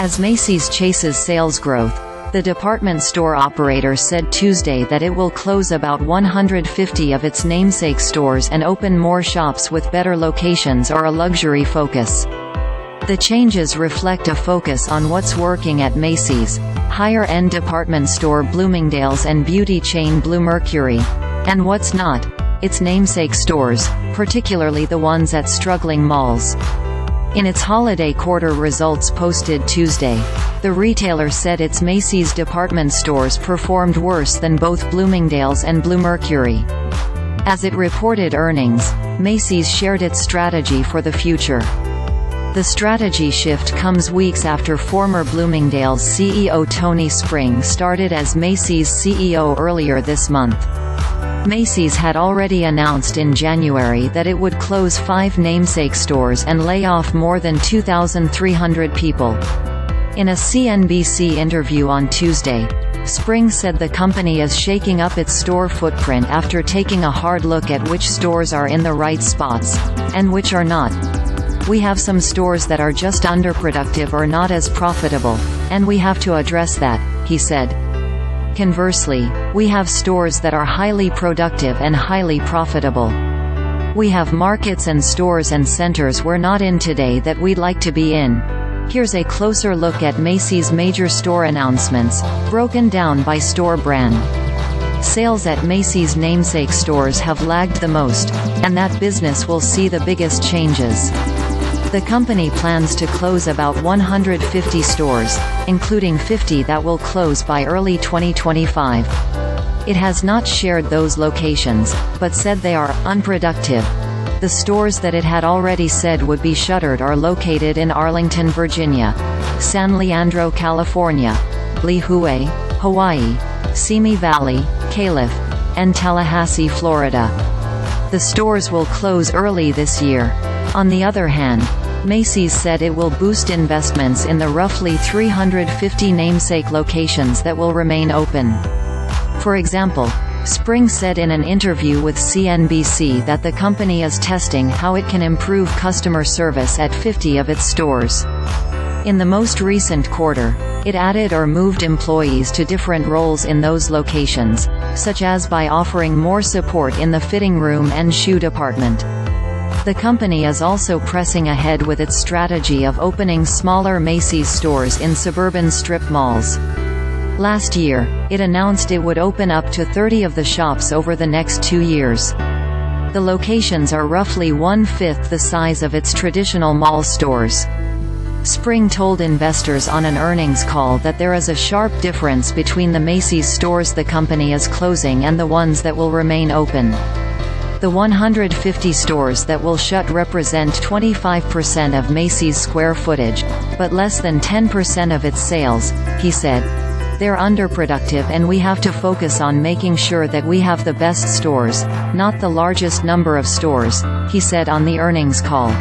As Macy's chases sales growth, the department store operator said Tuesday that it will close about 150 of its namesake stores and open more shops with better locations or a luxury focus. The changes reflect a focus on what's working at Macy's, higher-end department store Bloomingdale's and beauty chain Bluemercury, and what's not, its namesake stores, particularly the ones at struggling malls. In its holiday quarter results posted Tuesday, the retailer said its Macy's department stores performed worse than both Bloomingdale's and Bluemercury. As it reported earnings, Macy's shared its strategy for the future. The strategy shift comes weeks after former Bloomingdale's CEO Tony Spring started as Macy's CEO earlier this month. Macy's had already announced in January that it would close 5 namesake stores and lay off more than 2,300 people. In a CNBC interview on Tuesday, Spring said the company is shaking up its store footprint after taking a hard look at which stores are in the right spots, and which are not. "We have some stores that are just underproductive or not as profitable, and we have to address that," he said. Conversely, "We have stores that are highly productive and highly profitable. We have markets and stores and centers we're not in today that we'd like to be in." Here's a closer look at Macy's major store announcements, broken down by store brand. Sales at Macy's namesake stores have lagged the most, and that business will see the biggest changes. The company plans to close about 150 stores, including 50 that will close by early 2025. It has not shared those locations, but said they are unproductive. The stores that it had already said would be shuttered are located in Arlington, Virginia, San Leandro, California, Lihue, Hawaii, Simi Valley, Calif, and Tallahassee, Florida. The stores will close early this year. On the other hand, Macy's said it will boost investments in the roughly 350 namesake locations that will remain open. For example, Spring said in an interview with CNBC that the company is testing how it can improve customer service at 50 of its stores. In the most recent quarter, it added or moved employees to different roles in those locations, such as by offering more support in the fitting room and shoe department. The company is also pressing ahead with its strategy of opening smaller Macy's stores in suburban strip malls. Last year, it announced it would open up to 30 of the shops over the next 2 years. The locations are roughly 1/5 the size of its traditional mall stores. Spring told investors on an earnings call that there is a sharp difference between the Macy's stores the company is closing and the ones that will remain open. The 150 stores that will shut represent 25% of Macy's square footage, but less than 10% of its sales, he said. "They're underproductive and we have to focus on making sure that we have the best stores, not the largest number of stores," he said on the earnings call.